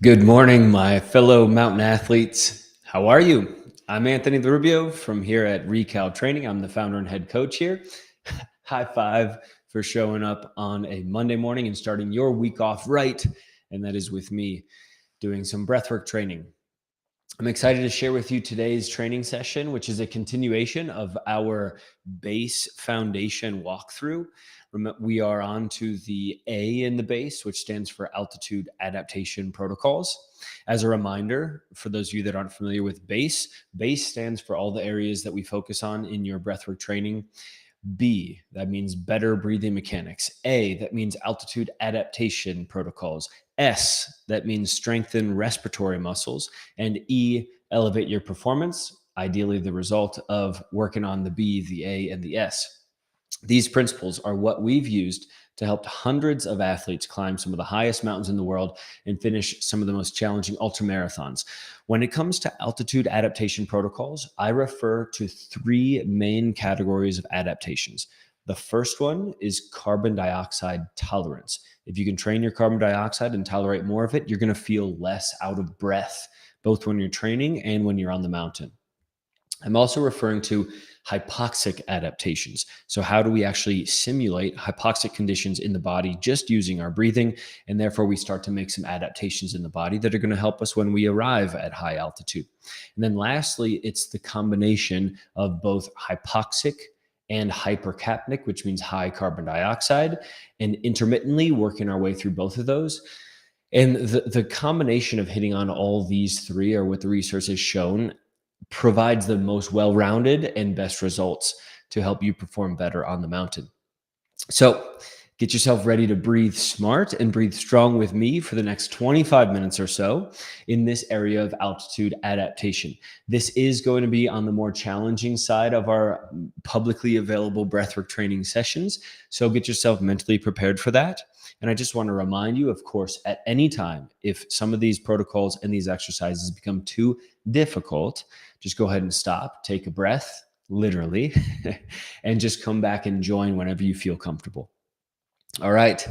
Good morning, my fellow mountain athletes. How are you? I'm Anthony Rubio from here at Recal Training. I'm the founder and head coach here. High five for showing up on a Monday morning and starting your week off right. And that is with me doing some breathwork training. I'm excited to share with you today's training session, which is a continuation of our base foundation walkthrough. We are on to the A in the base, which stands for Altitude Adaptation Protocols. As a reminder, for those of you that aren't familiar with base stands for all the areas that we focus on in your breathwork training. B, that means better breathing mechanics. A, that means altitude adaptation protocols. S, that means strengthen respiratory muscles. And E, elevate your performance, ideally the result of working on the B, the A, and the S. These principles are what we've used to help hundreds of athletes climb some of the highest mountains in the world and finish some of the most challenging ultramarathons. When it comes to altitude adaptation protocols, I refer to three main categories of adaptations. The first one is carbon dioxide tolerance. If you can train your carbon dioxide and tolerate more of it, you're going to feel less out of breath, both when you're training and when you're on the mountain. I'm also referring to hypoxic adaptations. So how do we actually simulate hypoxic conditions in the body just using our breathing? And therefore we start to make some adaptations in the body that are going to help us when we arrive at high altitude. And then lastly, it's the combination of both hypoxic and hypercapnic, which means high carbon dioxide, and intermittently working our way through both of those. And the combination of hitting on all these three are what the research has shown provides the most well-rounded and best results to help you perform better on the mountain. So get yourself ready to breathe smart and breathe strong with me for the next 25 minutes or so in this area of altitude adaptation. This is going to be on the more challenging side of our publicly available breathwork training sessions. So get yourself mentally prepared for that. And I just want to remind you, of course, at any time, if some of these protocols and these exercises become too difficult, just go ahead and stop, take a breath, literally, and just come back and join whenever you feel comfortable. All right.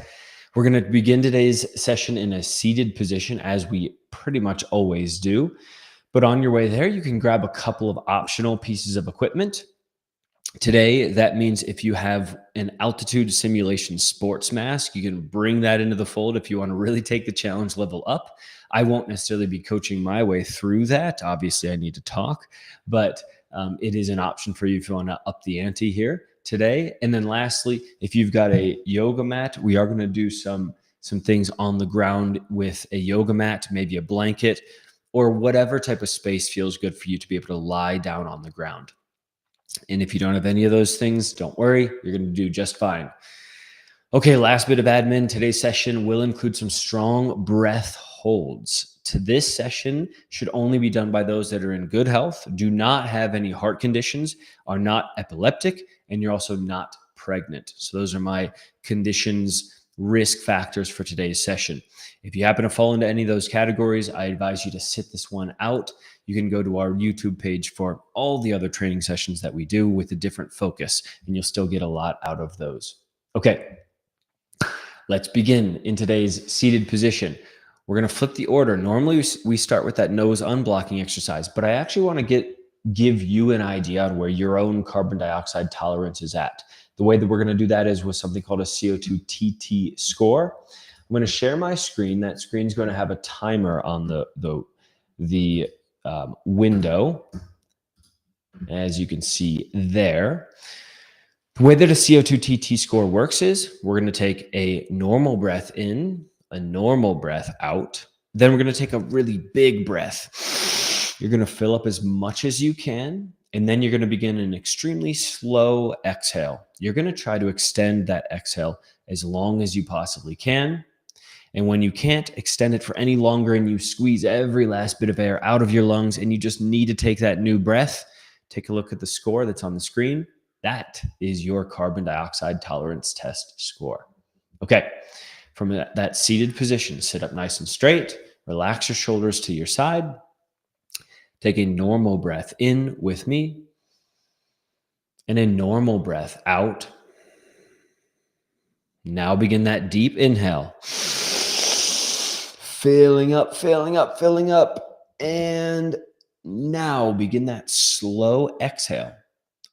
We're going to begin today's session in a seated position, as we pretty much always do. But on your way there, you can grab a couple of optional pieces of equipment. Today, that means if you have an altitude simulation sports mask, you can bring that into the fold if you want to really take the challenge level up. I won't necessarily be coaching my way through that. Obviously, I need to talk, but it is an option for you if you want to up the ante here today. And then lastly, if you've got a yoga mat, we are going to do some things on the ground with a yoga mat, maybe a blanket, or whatever type of space feels good for you to be able to lie down on the ground. And if you don't have any of those things, don't worry, you're going to do just fine. Okay, last bit of admin. Today's session will include some strong breath holds. This session should only be done by those that are in good health, do not have any heart conditions, are not epileptic, and you're also not pregnant. So those are my conditions, risk factors for today's session. If you happen to fall into any of those categories, I advise you to sit this one out. You can go to our YouTube page for all the other training sessions that we do with a different focus, and you'll still get a lot out of those. Okay, let's begin in today's seated position. We're going to flip the order. Normally we start with that nose unblocking exercise, but I actually want to give you an idea on where your own carbon dioxide tolerance is at. The way that we're going to do that is with something called a CO2 TT score. I'm going to share my screen. That screen's going to have a timer on the window, as you can see there. The way that a CO2 TT score works is we're going to take a normal breath in, a normal breath out. Then we're going to take a really big breath. You're going to fill up as much as you can, and then you're going to begin an extremely slow exhale. You're going to try to extend that exhale as long as you possibly can. And when you can't extend it for any longer and you squeeze every last bit of air out of your lungs and you just need to take that new breath, take a look at the score that's on the screen. That is your carbon dioxide tolerance test score. Okay, from that seated position, sit up nice and straight, relax your shoulders to your side. Take a normal breath in with me and a normal breath out. Now begin that deep inhale. Filling up, filling up, filling up. And now begin that slow exhale,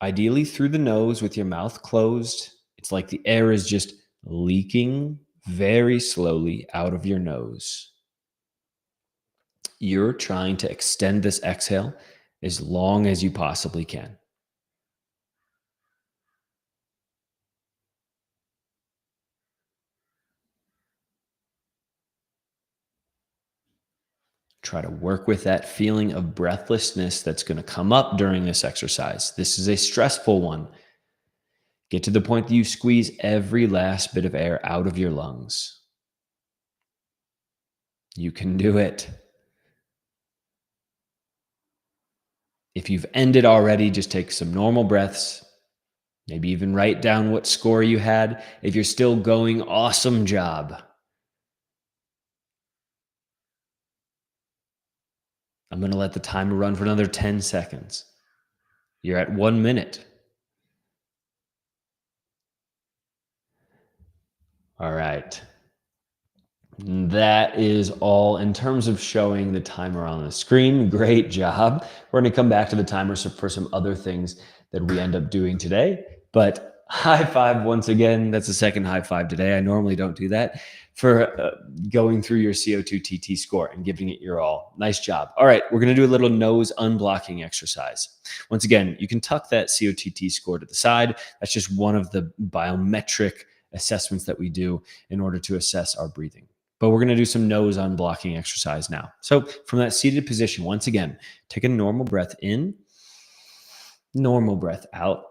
ideally through the nose with your mouth closed. It's like the air is just leaking very slowly out of your nose. You're trying to extend this exhale as long as you possibly can. Try to work with that feeling of breathlessness that's going to come up during this exercise. This is a stressful one. Get to the point that you squeeze every last bit of air out of your lungs. You can do it. If you've ended already, just take some normal breaths. Maybe even write down what score you had. If you're still going, awesome job. I'm going to let the timer run for another 10 seconds. You're at 1 minute. All right. That is all in terms of showing the timer on the screen. Great job. We're going to come back to the timer for some other things that we end up doing today. But high five once again. That's the second high five today. I normally don't do that for going through your CO2 TT score and giving it your all. Nice job. All right. We're going to do a little nose unblocking exercise. Once again, you can tuck that CO2 score to the side. That's just one of the biometric assessments that we do in order to assess our breathing. But we're going to do some nose unblocking exercise now. So from that seated position, once again, take a normal breath in, normal breath out.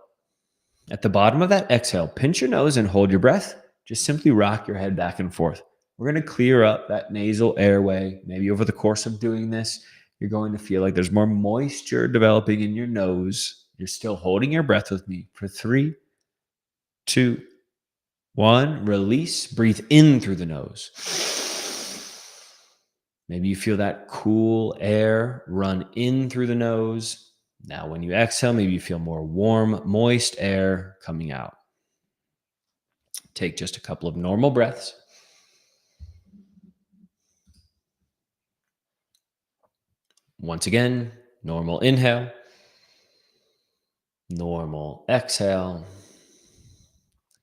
At the bottom of that exhale, pinch your nose and hold your breath. Just simply rock your head back and forth. We're going to clear up that nasal airway. Maybe over the course of doing this, you're going to feel like there's more moisture developing in your nose. You're still holding your breath with me for 3, 2, 1. Release. Breathe in through the nose. Maybe you feel that cool air run in through the nose. Now, when you exhale, maybe you feel more warm, moist air coming out. Take just a couple of normal breaths. Once again, normal inhale, normal exhale.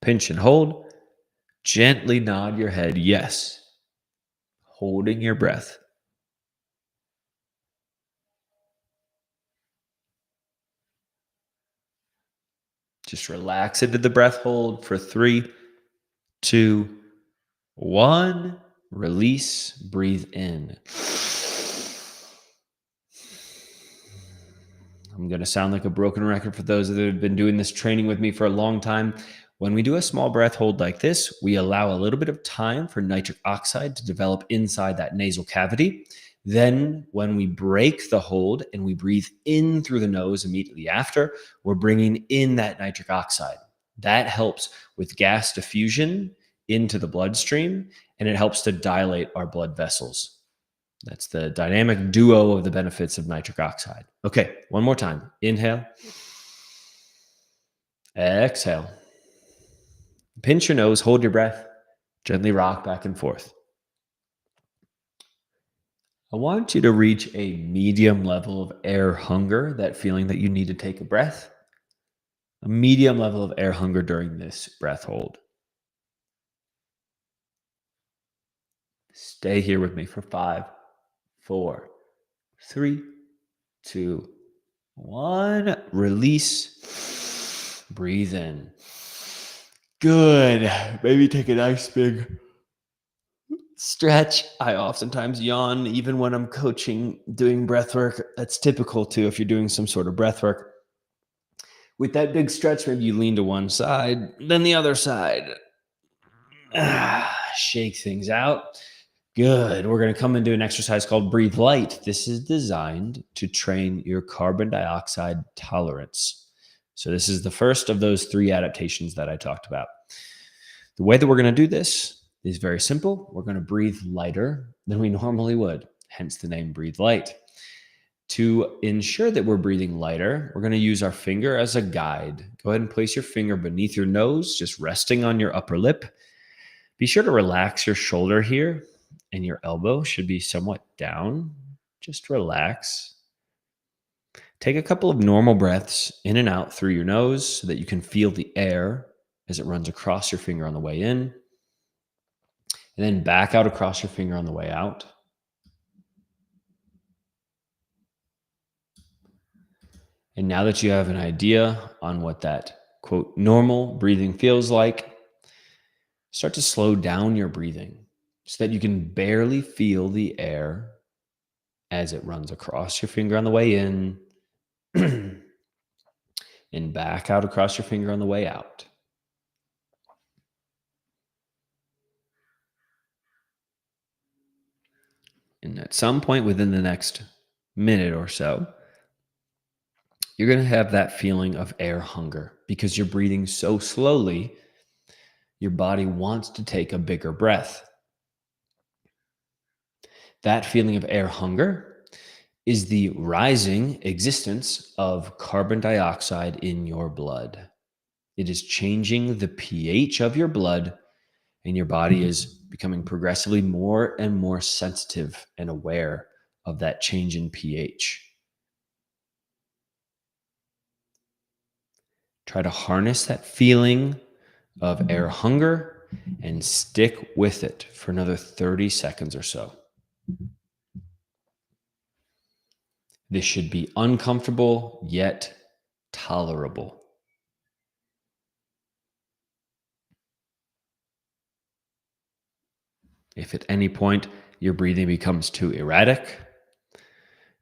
Pinch and hold. Gently nod your head yes, holding your breath. Just relax into the breath hold for 3, 2, 1. Release. Breathe in. I'm going to sound like a broken record for those that have been doing this training with me for a long time. When we do a small breath hold like this, we allow a little bit of time for nitric oxide to develop inside that nasal cavity. Then when we break the hold and we breathe in through the nose immediately after, we're bringing in that nitric oxide. That helps with gas diffusion into the bloodstream, and it helps to dilate our blood vessels. That's the dynamic duo of the benefits of nitric oxide. Okay, one more time. Inhale. Exhale. Pinch your nose, hold your breath, gently rock back and forth. I want you to reach a medium level of air hunger, that feeling that you need to take a breath. A medium level of air hunger during this breath hold. Stay here with me for 5, 4, 3, 2, 1. Release. Breathe in. Good. Maybe take a nice big stretch. I oftentimes yawn even when I'm coaching, doing breath work. That's typical too if you're doing some sort of breath work. With that big stretch, maybe you lean to one side, then the other side. Shake things out. Good. We're going to come and do an exercise called Breathe Light. This is designed to train your carbon dioxide tolerance. So this is the first of those 3 adaptations that I talked about. The way that we're going to do this is very simple. We're going to breathe lighter than we normally would, hence the name Breathe Light. To ensure that we're breathing lighter, we're going to use our finger as a guide. Go ahead and place your finger beneath your nose, just resting on your upper lip. Be sure to relax your shoulder here and your elbow should be somewhat down. Just relax. Take a couple of normal breaths in and out through your nose so that you can feel the air as it runs across your finger on the way in, and then back out across your finger on the way out. And now that you have an idea on what that quote normal breathing feels like, start to slow down your breathing so that you can barely feel the air as it runs across your finger on the way in and back out across your finger on the way out. And at some point within the next minute or so, you're going to have that feeling of air hunger because you're breathing so slowly. Your body wants to take a bigger breath. That feeling of air hunger is the rising existence of carbon dioxide in your blood. It is changing the pH of your blood, and your body is becoming progressively more and more sensitive and aware of that change in pH. Try to harness that feeling of air hunger and stick with it for another 30 seconds or so. This should be uncomfortable yet tolerable. If at any point your breathing becomes too erratic,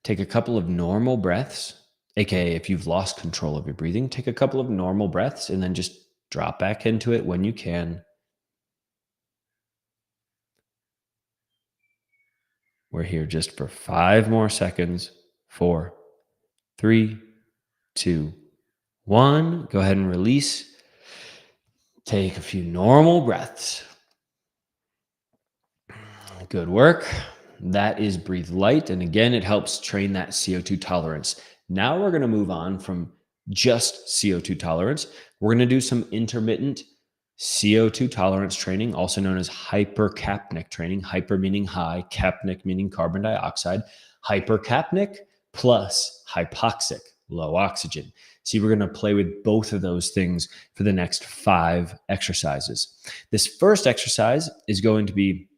take a couple of normal breaths, aka if you've lost control of your breathing, take a couple of normal breaths and then just drop back into it when you can. We're here just for 5 more seconds. 4, 3, 2, 1. Go ahead and release. Take a few normal breaths. Good work. That is breathe light. And again, it helps train that CO2 tolerance. Now we're going to move on from just CO2 tolerance. We're going to do some intermittent CO2 tolerance training, also known as hypercapnic training. Hyper meaning high, capnic meaning carbon dioxide. Hypercapnic plus hypoxic, low oxygen. See, we're going to play with both of those things for the next 5 exercises. This first exercise is going to be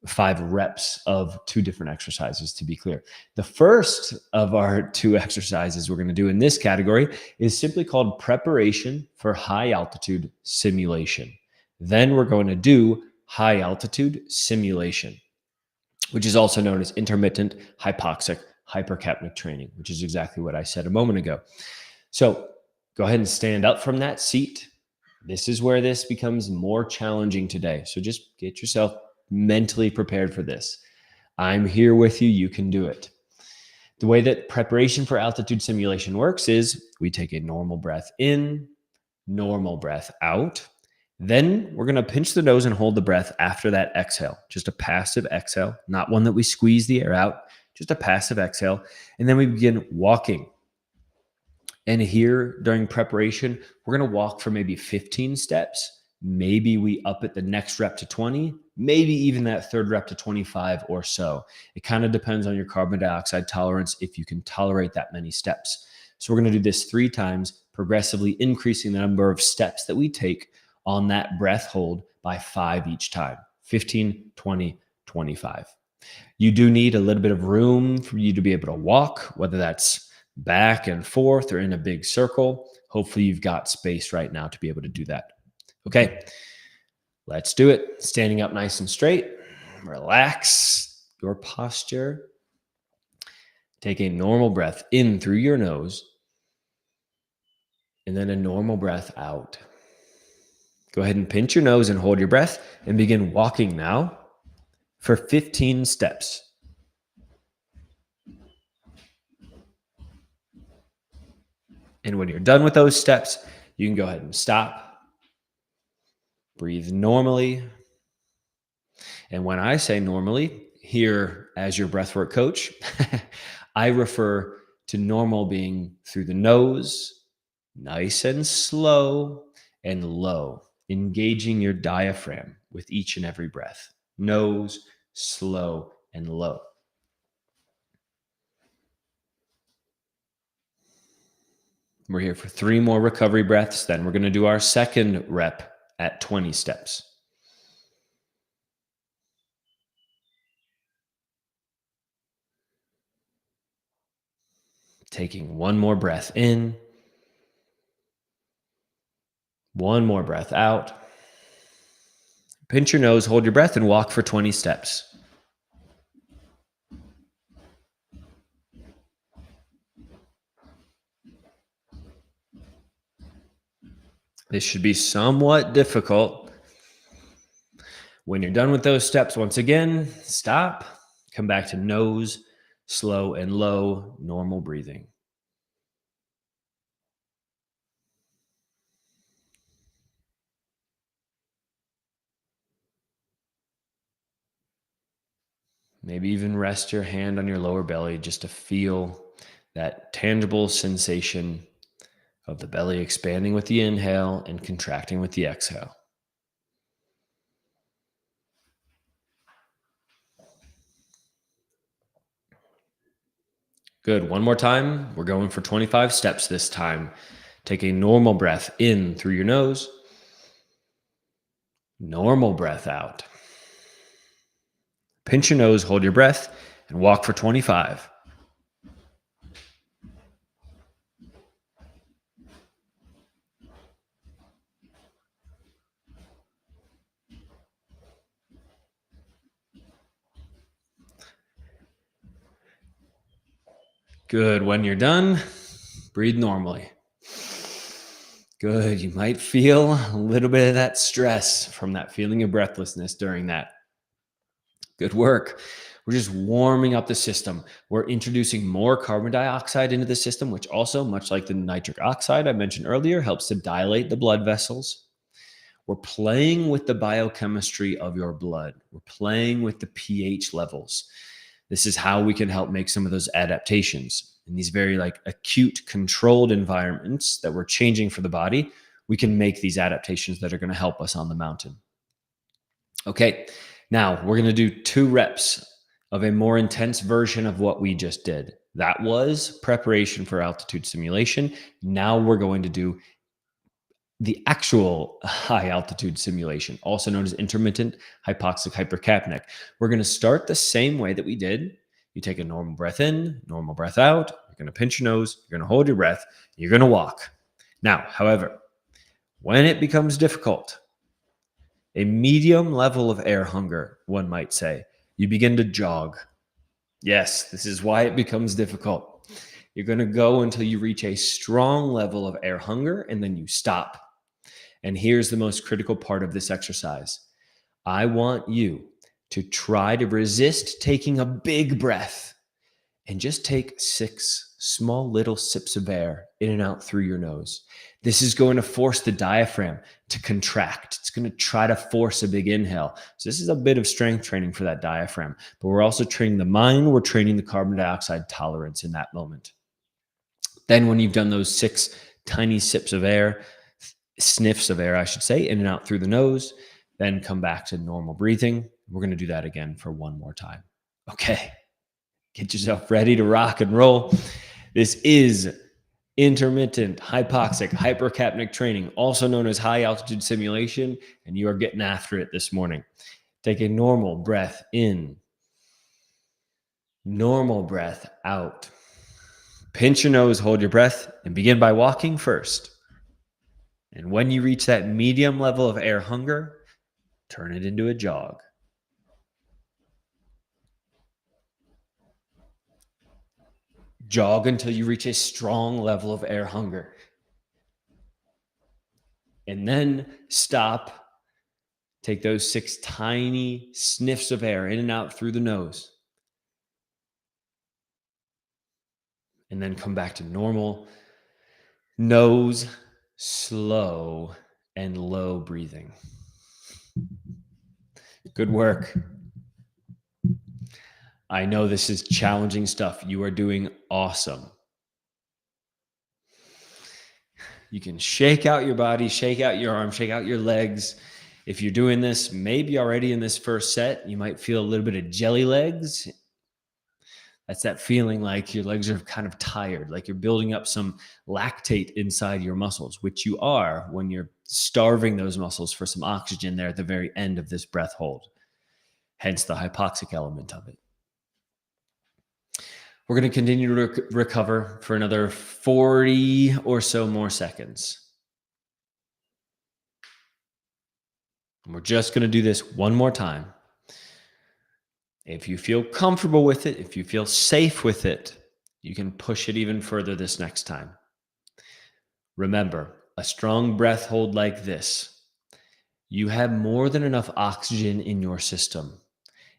5 reps of 2 different exercises, to be clear. The first of our 2 exercises we're going to do in this category is simply called preparation for high altitude simulation. Then we're going to do high altitude simulation, which is also known as intermittent hypoxic hypercapnic training, which is exactly what I said a moment ago. So go ahead and stand up from that seat. This is where this becomes more challenging today. So just get yourself mentally prepared for this. I'm here with you. You can do it. The way that preparation for altitude simulation works is we take a normal breath in, normal breath out. Then we're going to pinch the nose and hold the breath after that exhale. Just a passive exhale, not one that we squeeze the air out, just a passive exhale. And then we begin walking. And here during preparation, we're going to walk for maybe 15 steps. Maybe we up it the next rep to 20, maybe even that third rep to 25 or so. It kind of depends on your carbon dioxide tolerance if you can tolerate that many steps. So we're going to do this 3 times, progressively increasing the number of steps that we take on that breath hold by 5 each time, 15, 20, 25. You do need a little bit of room for you to be able to walk, whether that's back and forth or in a big circle. Hopefully you've got space right now to be able to do that. Okay, let's do it. Standing up nice and straight. Relax your posture. Take a normal breath in through your nose and then a normal breath out. Go ahead and pinch your nose and hold your breath and begin walking now for 15 steps. And when you're done with those steps, you can go ahead and stop. Breathe normally. And when I say normally, here as your breathwork coach, I refer to normal being through the nose, nice and slow and low, engaging your diaphragm with each and every breath. Nose, slow, and low. We're here for 3 more recovery breaths. Then we're going to do our second rep at 20 steps. Taking one more breath in, one more breath out. Pinch your nose, hold your breath, and walk for 20 steps. This should be somewhat difficult. When you're done with those steps, once again, stop, come back to nose, slow and low, normal breathing. Maybe even rest your hand on your lower belly just to feel that tangible sensation of the belly expanding with the inhale and contracting with the exhale. Good. One more time. We're going for 25 steps this time. Take a normal breath in through your nose. Normal breath out. Pinch your nose, hold your breath, and walk for 25. Good. When you're done, breathe normally. Good. You might feel a little bit of that stress from that feeling of breathlessness during that. Good work. We're just warming up the system. We're introducing more carbon dioxide into the system, which also, much like the nitric oxide I mentioned earlier, helps to dilate the blood vessels. We're playing with the biochemistry of your blood. We're playing with the pH levels. This is how we can help make some of those adaptations. In these very acute controlled environments that we're changing for the body, we can make these adaptations that are going to help us on the mountain. Okay, now we're going to do 2 reps of a more intense version of what we just did. That was preparation for altitude simulation. Now we're going to do the actual high altitude simulation, also known as intermittent hypoxic hypercapnic. We're going to start the same way that we did. You take a normal breath in, normal breath out. You're going to pinch your nose. You're going to hold your breath. You're going to walk. Now, however, when it becomes difficult, a medium level of air hunger, one might say, you begin to jog. Yes, this is why it becomes difficult. You're going to go until you reach a strong level of air hunger, and then you stop. And here's the most critical part of this exercise. I want you to try to resist taking a big breath and just take 6 small little sips of air in and out through your nose. This is going to force the diaphragm to contract. It's going to try to force a big inhale. So this is a bit of strength training for that diaphragm, but we're also training the mind. We're training the carbon dioxide tolerance in that moment. Then when you've done those 6 tiny sips of air, sniffs of air, I should say, in and out through the nose, then come back to normal breathing. We're going to do that again for one more time. Okay. Get yourself ready to rock and roll. This is intermittent hypoxic hypercapnic training, also known as high altitude simulation, and you are getting after it this morning. Take a normal breath in, normal breath out. Pinch your nose, hold your breath, and begin by walking first. And when you reach that medium level of air hunger, turn it into a jog. Jog until you reach a strong level of air hunger. And then stop. Take those 6 tiny sniffs of air in and out through the nose. And then come back to normal nose, slow, and low breathing. Good work. I know this is challenging stuff. You are doing awesome. You can shake out your body, shake out your arms, shake out your legs. If you're doing this, maybe already in this first set, you might feel a little bit of jelly legs. That's that feeling like your legs are kind of tired, like you're building up some lactate inside your muscles, which you are when you're starving those muscles for some oxygen there at the very end of this breath hold, hence the hypoxic element of it. We're going to continue to recover for another 40 or so more seconds. And we're just going to do this one more time. If you feel comfortable with it, if you feel safe with it, you can push it even further this next time. Remember, a strong breath hold like this, you have more than enough oxygen in your system.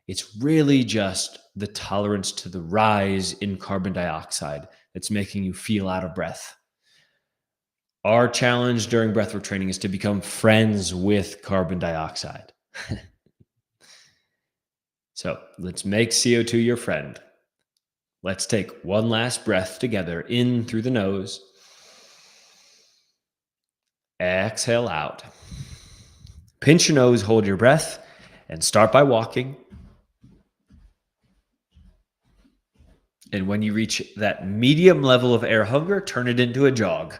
It's really just the tolerance to the rise in carbon dioxide that's making you feel out of breath. Our challenge during breathwork training is to become friends with carbon dioxide. So let's make CO2 your friend. Let's take one last breath together, in through the nose. Exhale out. Pinch your nose, hold your breath, and start by walking. And when you reach that medium level of air hunger, turn it into a jog.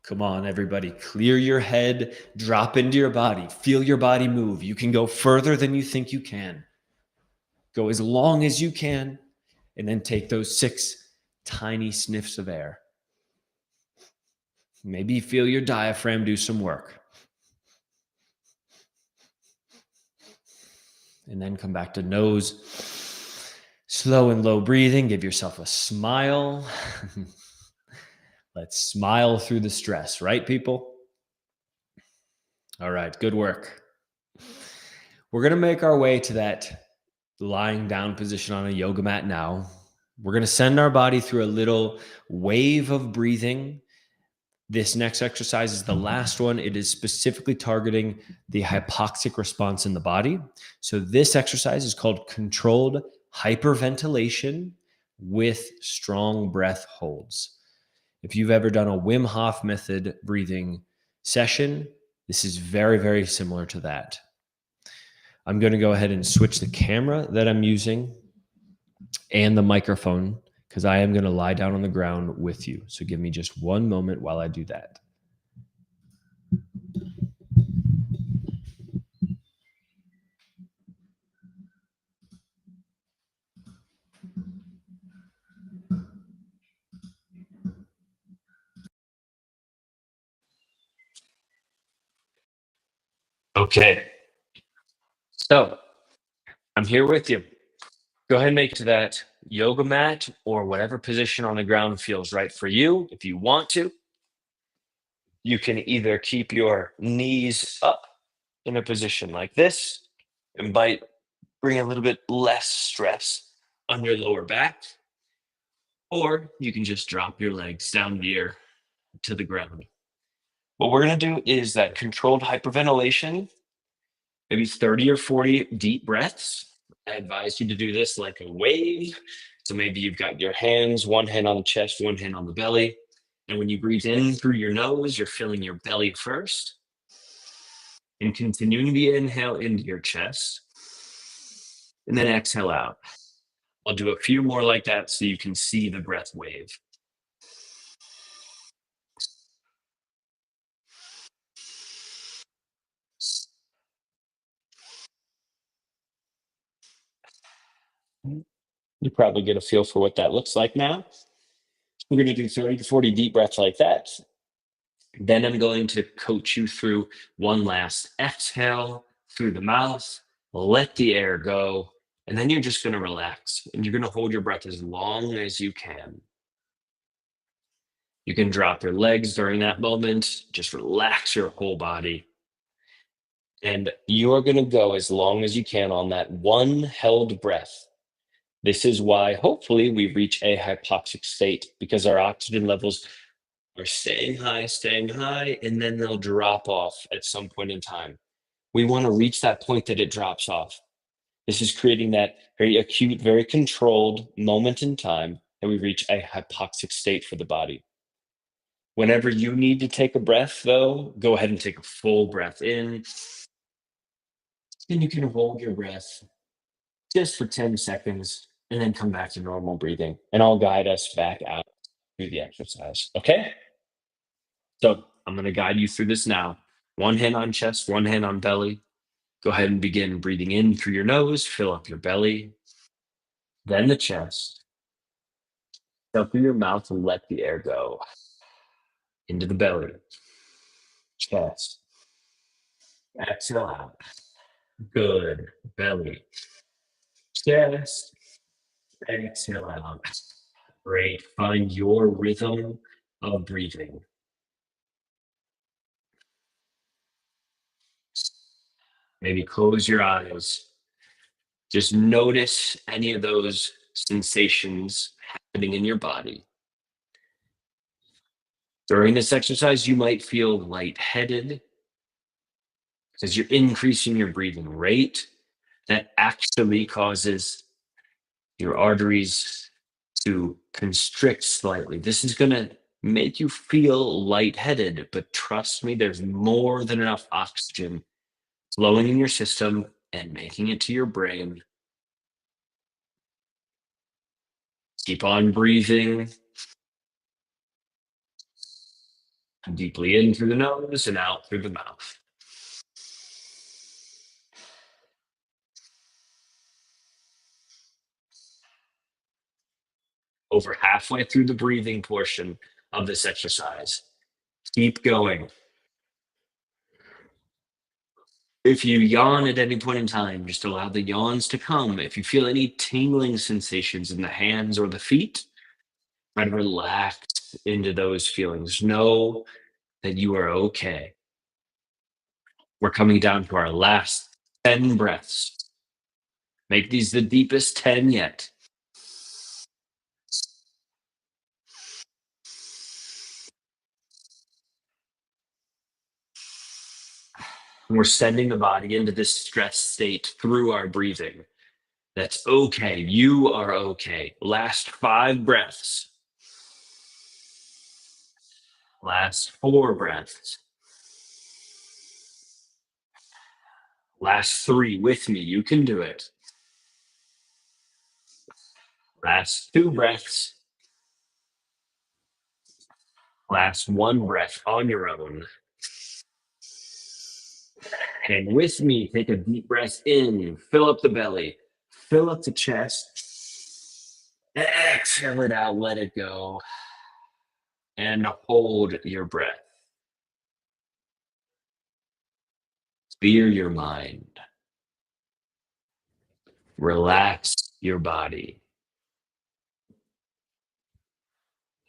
Come on, everybody. Clear your head, drop into your body, feel your body move. You can go further than you think you can. Go as long as you can, and then take those 6 tiny sniffs of air. Maybe feel your diaphragm do some work. And then come back to nose. Slow and low breathing. Give yourself a smile. Let's smile through the stress, right, people? All right, good work. We're going to make our way to that lying down position on a yoga mat now. We're going to send our body through a little wave of breathing. This next exercise is the last one. It is specifically targeting the hypoxic response in the body. So this exercise is called controlled hyperventilation with strong breath holds. If you've ever done a Wim Hof method breathing session, this is very, very similar to that. I'm going to go ahead and switch the camera that I'm using and the microphone, because I am going to lie down on the ground with you. So give me just one moment while I do that. Okay. So I'm here with you. Go ahead and make it to that yoga mat or whatever position on the ground feels right for you. If you want to, you can either keep your knees up in a position like this and bring a little bit less stress on your lower back, or you can just drop your legs down near to the ground. What we're going to do is that controlled hyperventilation, maybe 30 or 40 deep breaths. I advise you to do this like a wave. So maybe you've got your hands, one hand on the chest, one hand on the belly. And when you breathe in through your nose, you're filling your belly first and continuing the inhale into your chest. And then exhale out. I'll do a few more like that so you can see the breath wave. You probably get a feel for what that looks like now. We're going to do 30 to 40 deep breaths like that. Then I'm going to coach you through one last exhale through the mouth, let the air go, and then you're just going to relax and you're going to hold your breath as long as you can. You can drop your legs during that moment, just relax your whole body. And you are going to go as long as you can on that one held breath. This is why hopefully we reach a hypoxic state, because our oxygen levels are staying high, and then they'll drop off at some point in time. We want to reach that point that it drops off. This is creating that very acute, very controlled moment in time that we reach a hypoxic state for the body. Whenever you need to take a breath, though, go ahead and take a full breath in. Then you can hold your breath just for 10 seconds and then come back to normal breathing. And I'll guide us back out through the exercise. Okay? So I'm going to guide you through this now. One hand on chest, one hand on belly. Go ahead and begin breathing in through your nose, fill up your belly, then the chest. Fill through your mouth and let the air go into the belly, chest. Exhale out. Good. Belly, chest. Exhale out. Great. Find your rhythm of breathing. Maybe close your eyes. Just notice any of those sensations happening in your body. During this exercise, you might feel lightheaded because you're increasing your breathing rate. That actually causes your arteries to constrict slightly. This is going to make you feel lightheaded, but trust me, there's more than enough oxygen flowing in your system and making it to your brain. Keep on breathing deeply in through the nose and out through the mouth. Over halfway through the breathing portion of this exercise. Keep going. If you yawn at any point in time, just allow the yawns to come. If you feel any tingling sensations in the hands or the feet, try to relax into those feelings. Know that you are okay. We're coming down to our last 10 breaths. Make these the deepest 10 yet. We're sending the body into this stress state through our breathing. That's okay. You are okay. Last 5 breaths. Last 4 breaths. Last 3 with me. You can do it. Last 2 breaths. Last 1 breath on your own. And with me, take a deep breath in. Fill up the belly. Fill up the chest. Exhale it out. Let it go. And hold your breath. Clear your mind. Relax your body.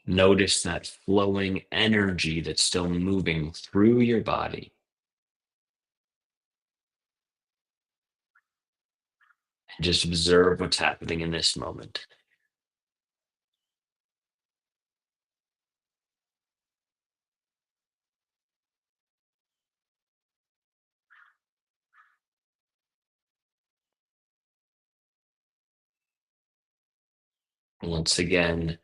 Notice that flowing energy that's still moving through your body. And just observe what's happening in this moment. Once again,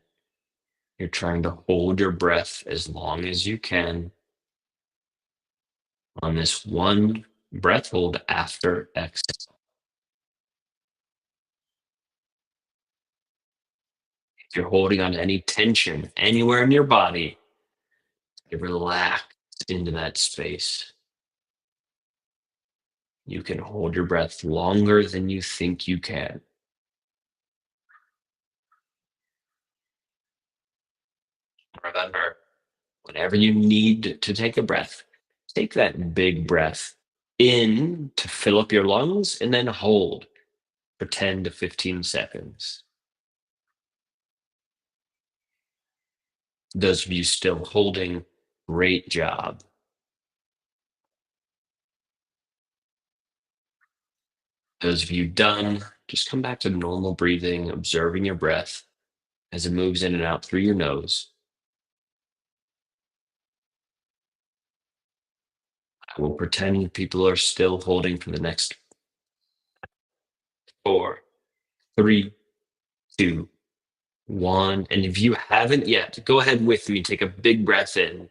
you're trying to hold your breath as long as you can on this one breath hold after exhale. If you're holding on to any tension anywhere in your body, you relax into that space. You can hold your breath longer than you think you can. Remember, whenever you need to take a breath, take that big breath in to fill up your lungs and then hold for 10 to 15 seconds. Those of you still holding, great job. Those of you done, just come back to normal breathing, observing your breath as it moves in and out through your nose. I will pretend people are still holding for the next 4, 3, 2, one. And if you haven't yet, go ahead with me. Take a big breath in.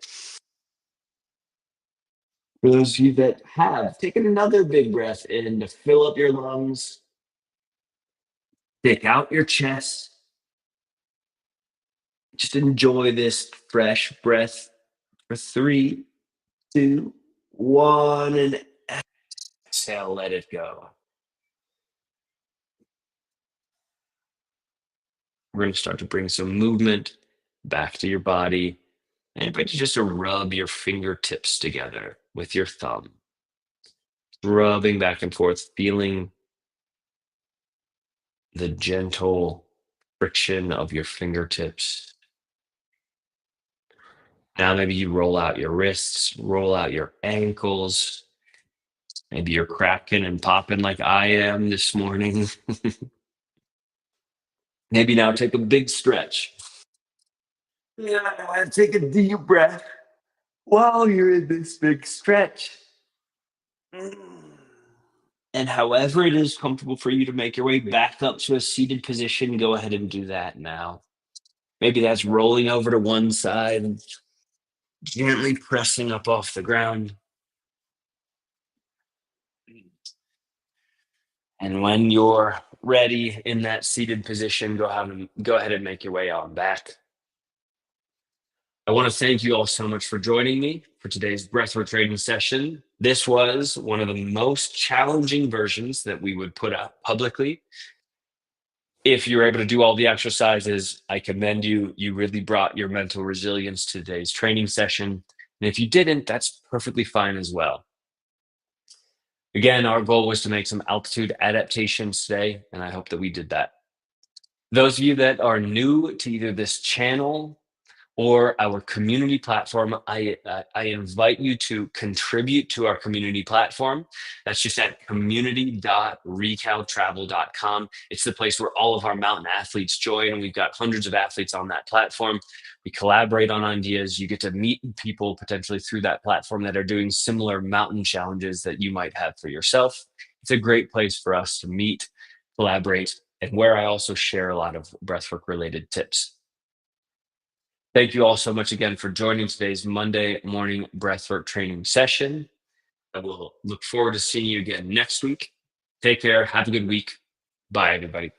For those of you that have, take another big breath in to fill up your lungs. Stick out your chest. Just enjoy this fresh breath for 3, 2, 1, and exhale, let it go. We're going to start to bring some movement back to your body. And I invite you just to rub your fingertips together with your thumb, rubbing back and forth, feeling the gentle friction of your fingertips. Now, maybe you roll out your wrists, roll out your ankles. Maybe you're cracking and popping like I am this morning. Maybe now take a big stretch. Yeah, take a deep breath while you're in this big stretch. Mm. And however it is comfortable for you to make your way back up to a seated position, go ahead and do that now. Maybe that's rolling over to one side, gently pressing up off the ground. And when you're ready in that seated position, go ahead and make your way on back. I want to thank you all so much for joining me for today's breathwork training session. This was one of the most challenging versions that we would put out publicly. If you're able to do all the exercises, I commend you. You really brought your mental resilience to today's training session. And if you didn't, that's perfectly fine as well. Again, our goal was to make some altitude adaptations today, and I hope that we did that. Those of you that are new to either this channel or our community platform, I invite you to contribute to our community platform. That's just at community.recaltravel.com. It's the place where all of our mountain athletes join, and we've got hundreds of athletes on that platform. We collaborate on ideas. You get to meet people potentially through that platform that are doing similar mountain challenges that you might have for yourself. It's a great place for us to meet, collaborate, and where I also share a lot of breathwork related tips. Thank you all so much again for joining today's Monday morning breathwork training session. I will look forward to seeing you again next week. Take care. Have a good week. Bye, everybody.